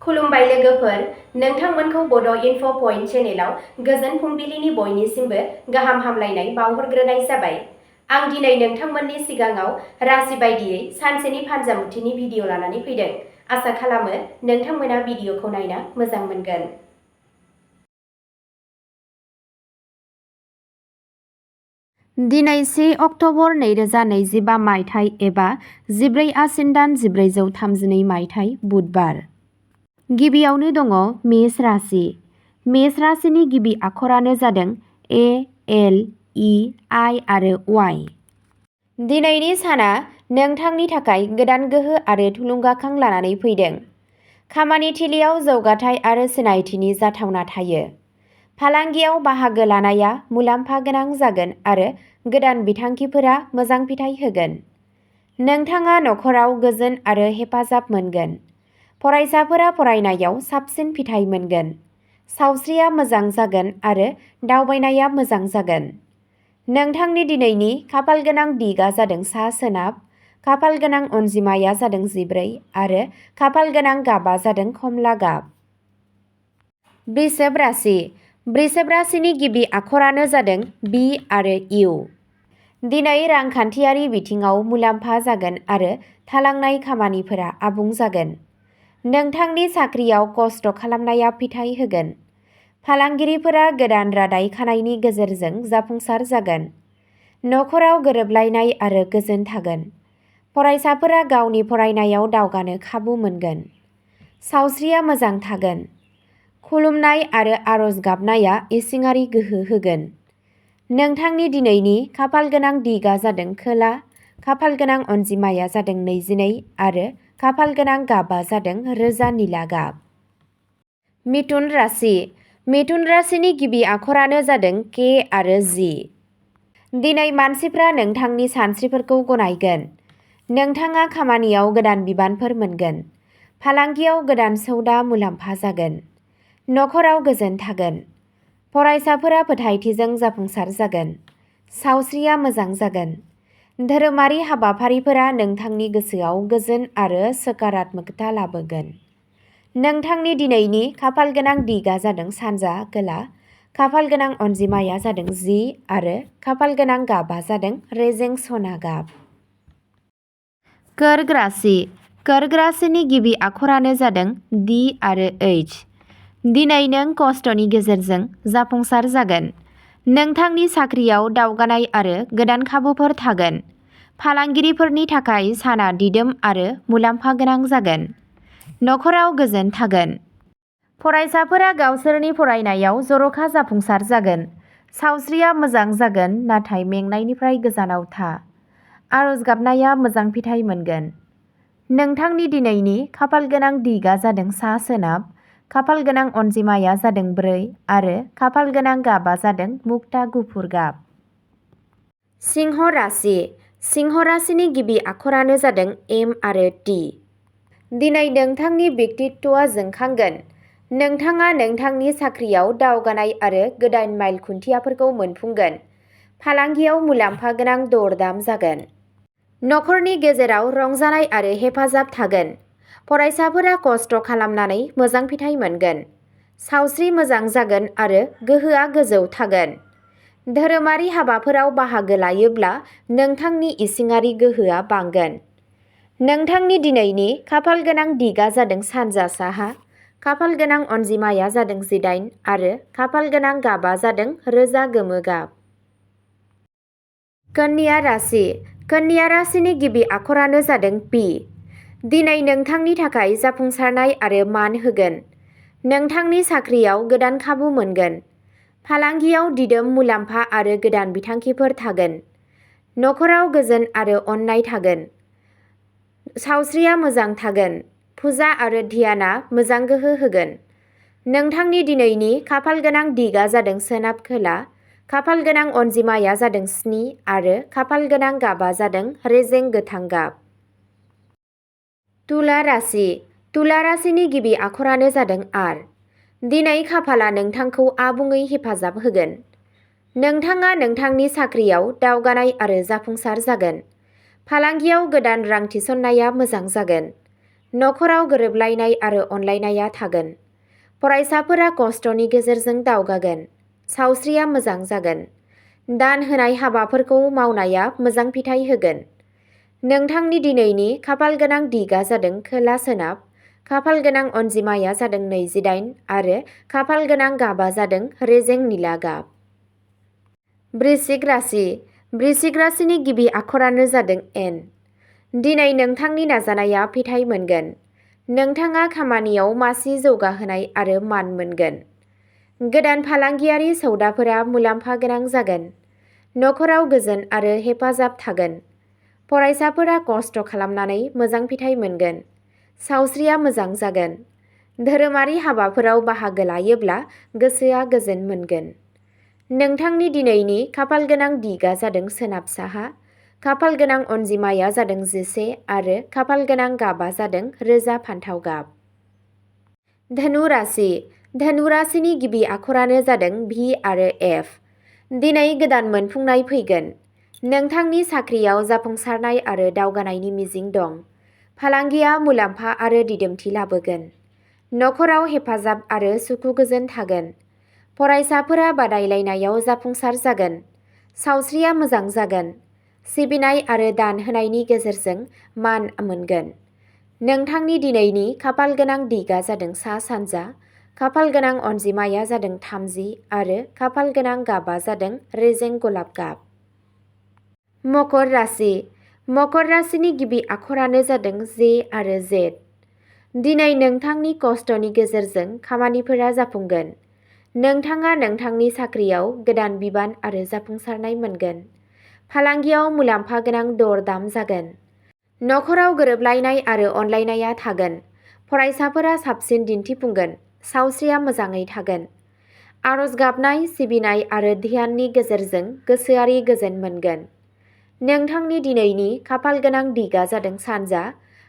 खुलुमबाय लोगोफोर, नोंथांमोनखौ बड इनफ पइन्ट चेनेलाव गोजोन फुंबिलिनि बयनिसिमबो गाहाम हामलायनाय बावहरग्रोनाय जाबाय। आं दिनै नोंथांमोननि सिगाङाव राशि बायदियै सानसेनि फानजामुथिनि भिडिअ लानानै फैदों। आसा खालामो नोंथांमोना भिडिअखौ नायना मोजां मोनगोन। दिनै 1 अक्ट'बर 2025 मायथाइ एबा 14 आसिन दान 1432 मायथाइ बुधबार। गिबियावनो दङ मेष राशि। मेष राशिनि गिबि आखरानो जादों ए, एल, इ, आइ आरो वाइ। दिनैनि साना नोंथांनि थाखाय गोदान गोहो आरो थुलुंगाखां लानानै फैदों। खामानि थिलियाव जौगाथाय आरो सिनायथिनि जाथावना थायो। फालांगियाव बाहागो लानाया मुलाम्फा गोनां जागोन आरो गोदान बिथांखिफोरा मोजां फिथाय होगोन। नोंथाङा नखराव गोजोन आरो हेफाजाब मोनगोन। फरायसाफोरा फरायनायाव साबसिन फिथाय मोनगोन। सावस्रिया मोजां जागोन आरो दावबायनाया मोजां जागोन। नोंथांनि दिनैनि खाफालगोनां दिगआ जादों सा-सोनाब, खाफालगोनां अनजिमाया जादों 14 आरो खाफालगोनां गाबआ जादों खमला गाब। बृषभ राशि। बृषभ राशिनि गिबि आखरानो जादों बि आरो इउ। दिनै रांखान्थियारि बिथिङाव मुलाम्फा जागोन आरो थालांनाय खामानिफोरा आबुं जागोन। नोंथांनि साख्रियाव खस्थ' खालामनाया फिथाय होगोन। फालांगिरिफोरा गोदान रादाय खानायनि गेजेरजों जाफुंसार जागोन। नखराव गोरोबलायनाय आरो गोजोन थागोन। फरायसाफोरा गावनि फरायनायाव दावगानो खाबु मोनगोन। सावस्रिया मोजां थागोन। खुलुमनाय आरो आरज गाबनाया इसिङारि गोहो होगोन। नोंथांनि दिनैनि खाफालगोनां दिगआ जादों खोला, खाफालगोनां अनजिमाया जादों 22 आरो खाफालगोनां गाबआ जादों रोजा निला गाब। मिथुन राशि। मिथुन राशिनि गिबि आखरानो जादों के आरो जि। दिनै मानसिफ्रा नोंथांनि सानस्रिफोरखौ गनायगोन। नोंथाङा खामानियाव गोदान बिबानफोर मोनगोन। फालांगियाव गोदान सौदा मुलाम्फा जागोन। नखराव गोजोन थागोन। फरायसाफोरा फोथायथिजों जाफुंसार जागोन। सावस्रिया मोजां जागोन। धोरोमारि हाबाफारिफोरा नोंथांनि गोसोआव गोजोन आरो सकारात्मकता लाबोगोन। नोंथांनि दिनैनि खाफालगोनां दिगआ जादों सानजा खोला, खाफालगोनां अनजिमाया जादों 10 आरो खाफालगोनां गाबआ जादों रेजें सना गाब। कर्क राशि। कर्क राशिनि गिबि आखरानो जादों डि आरो एइच। दिनै नों खस्थ'नि गेजेरजों जाफुंसार जागोन। नोंथांनि साख्रियाव दावगानाय आरो गोदान खाबुफोर थागोन। फालांगिरिफोरनि थाखाय साना दिदोम आरो मुलाम्फा गोनां जागोन। नखराव गोजोन थागोन। फरायसाफोरा गावसोरनि फरायनायाव जर'खा जाफुंसार जागोन। सावस्रिया मोजां जागोन नाथाय मेंनायनिफ्राय गोजानाव था। आरज गाबनाया मोजां फिथाय मोनगोन। नोंथांनि दिनैनि खाफालगोनां दिगआ जादों सा-सोनाब, खाफालगोनां अनजिमाया जादों 4 आरो खाफालगोनां गाबआ जादों मुक्ता गुफुर गाब। सिंह राशि। सिंह राशिनि गिबि आखरानो जादों एम आरो टि। दिनै नोंथांनि व्यक्तित्वआ जोंखांगोन। नोंथाङा नोंथांनि साख्रियाव दावगानाय आरो गोदान माइल खुन्थियाफोरखौ मोनफुंगोन। फालांगियाव मुलाम्फा गोनां दरदाम जागोन। नखरनि गेजेराव रंजानाय आरो हेफाजाब थागोन। फरायसाफोरा खस्थ' खालामनानै मोजां फिथाय मोनगोन। सावस्रि मोजां जागोन आरो गोहोआ गोजौ थागोन। धोरोमारि हाबाफोराव बाहागो लायोब्ला नोंथांनि इसिङारि गोहोआ बांगोन। नोंथांनि दिनैनि खाफालगोनां दिगआ जादों सानजा साहा, खाफालगोनां अनजिमाया जादों 18 आरो खाफालगोनां गाबआ जादों रोजा गोमो गाब। कन्या राशि। कन्या राशिनि गिबि आखरानो जादों पि। दिनै नोंथांनि थाखाय जाफुंसारनाय आरो मान होगोन। नोंथांनि साख्रियाव गोदान खाबु मोनगोन। फालांगियाव दिदोम मुलाम्फा आरो गोदान बिथांखिफोर थागोन। नखराव गोजोन आरो अननाय थागोन। सावस्रिया मोजां थागोन। फुजा आरो ध्यानआ मोजां गोहो होगोन। नोंथांनि दिनैनि खाफालगोनां दिगआ जादों सोनाब खोला, खाफालगोनां अनजिमाया जादों 7 आरो खाफालगोनां गाबआ जादों रेजें गोथां गाब। तुला राशि। तुला राशिनि गिबि आखरानो जादों आर। दिनै खाफाला नोंथांखौ आबुङै हेफाजाब होगोन। नोंथाङा नोंथांनि साख्रियाव दावगानाय आरो जाफुंसार जागोन। फालांगियाव गोदान रां थिसननाया मोजां जागोन। नखराव गोरोबलायनाय आरो अनलायनाया थागोन। फरायसाफोरा खस्थ'नि गेजेरजों दावगागोन। सावस्रिया मोजां जागोन। दान होनाय हाबाफोरखौ मावनाया मोजां फिथाइ होगोन। नोंथांनि दिनैनि खाफालगोनां दिगा जादों खोला सोनाब, खाफालगोनां अनजिमाया जादों 28 आरो खाफालगोनां गाबा जादों रेजें निला गाब। वृश्चिक राशि। वृश्चिक राशिनि गिबि आखरानो जादों एन। दिनै नोंथांनि नाजानाया फिथाइ मोनगोन। नोंथाङा खामानियाव मासि जौगाहोनाय आरो मान मोनगोन। गोदान फालांगियारि सौदाफोरा मुलाम्फा गोनां जागोन। नखराव गोजोन आरो हेफाजाब थागोन। फरायसाफोरा खस्थ' खालामनानै मोजां फिथाइ मोनगोन। सावस्रिया मोजां जागोन। धोरोमारि हाबाफोराव बाहागो लायोब्ला गोसोआ गोजोन मोनगोन। नोंथांनि दिनैनि खाफालगोनां दिगा जादों सोनाब साहा, खाफालगोनां अनजिमाया जादों 11 आरो खाफालगोनां गाबा जादों रोजा फान्थाव गाब। धनु राशि। धनु राशिनि गिबि आखरानो जादों भि आरो एफ। दिनै गोदान मोनफुंनाय फैगोन। नोंथांनि साख्रियाव जाफुंसारनाय आरो दावगानायनि मिजिं दं। फालांगिया मुलाम्फा आरो दिदोमथि लाबोगोन। नखराव हेफाजाब आरो सुखु गोजोन थागोन। फरायसाफोरा बादायलायनायाव जाफुंसार जागोन। सावस्रिया मोजां जागोन। सिबिनाय आरो दान होनायनि गेजेरजों मान मोनगोन। नोंथांनि दिनैनि खाफालगोनां दिगा जादों सा सानजा, खाफालगोनां अनजिमाया जादों 30 आरो खाफालगोनां गाबा जादों रेजें गलाब गाब। मकर राशि। मकर राशिनि गिबि आखरानो जादों जे आरो जेड। दिनै नोंथांनि खस्थ'नि गेजेरजों खामानिफोरा जाफुंगोन। नोंथाङा नोंथांनि साख्रियाव गोदान बिबान आरो जाफुंसारनाय मोनगोन। फालांगियाव मुलाम्फा गोनां दर-दाम जागोन। नखराव गोरोबलायनाय आरो अनलायनाया थागोन। फरायसाफोरा साबसिन दिन्थिफुंगोन। सावस्रिया मोजाङै थागोन। आरज गाबनाय, सिबिनाय आरो ध्याननि गेजेरजों गोसोआरि गोजोन मोनगोन। नोंथांनि दिनैनि खाफालगोनां दिगा जादों सानजा,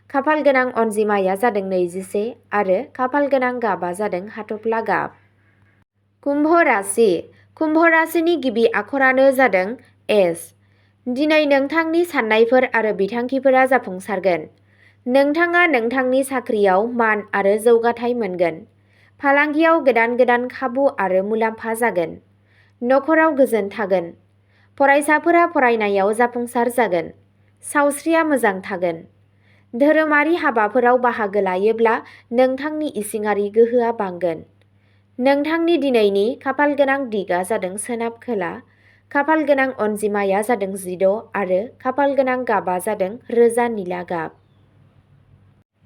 खाफालगोनां अनजिमाया जादों 21 आरो खाफालगोनां गाबा जादों हाथफ्ला गाब। कुम्भ राशि। कुम्भ राशिनि गिबि आखरानो जादों एस। दिनै नोंथांनि साननायफोर आरो बिथांखिफोरा जाफुंसारगोन। नोंथाङा नोंथांनि साख्रियाव मान आरो जौगाथाय मोनगोन। फालांगियाव गोदान गोदान खाबु आरो मुलाम्फा जागोन। नखराव गोजोन थागोन। फरायसाफोरा फरायनायाव जाफुंसार जागोन। सावस्रिया मोजां थागोन। धोरोमारि हाबाफोराव बाहागो लायोब्ला नोंथांनि इसिङारि गोहोआ बांगोन। नोंथांनि दिनैनि खाफालगोनां दिगा जादों सोनाब खोला, खाफालगोनां अनजिमाया जादों 16 आरो खाफालगोनां गाबा जादों रोजा निला गाब।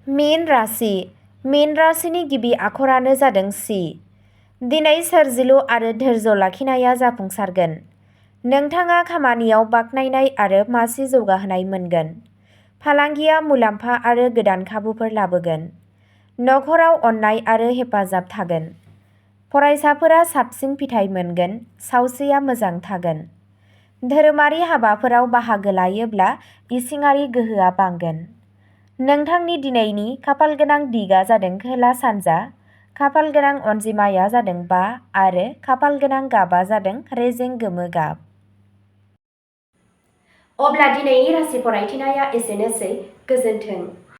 मीन राशि। मीन राशिनि गिबि आखरानो जादों सि। दिनै सोरजिलु आरो धैर्य लाखिनाया जाफुंसारगोन। नोंथाङा खामानियाव बाख्नायनाय आरो मासि जौगाहोनाय मोनगोन। फालांगिया मुलाम्फा आरो गोदान खाबुफोर लाबोगोन। नखराव अननाय आरो हेफाजाब थागोन। फरायसाफोरा साबसिन फिथाइ मोनगोन। सावस्रिया मोजां थागोन। धोरोमारि हाबाफोराव बाहागो लायोब्ला इसिङारि गोहोआ बांगोन। नोंथांनि दिनैनि खाफालगोनां दिगा जादों खोला सानजा, खाफालगोनां अनजिमाया जादों 5 आरो खाफालगोनां गाबा जादों रेजें गोमो गाब। अब्ला दिनैनि राशि फरायथिनाया एसेनोसै। गोजोन्थों।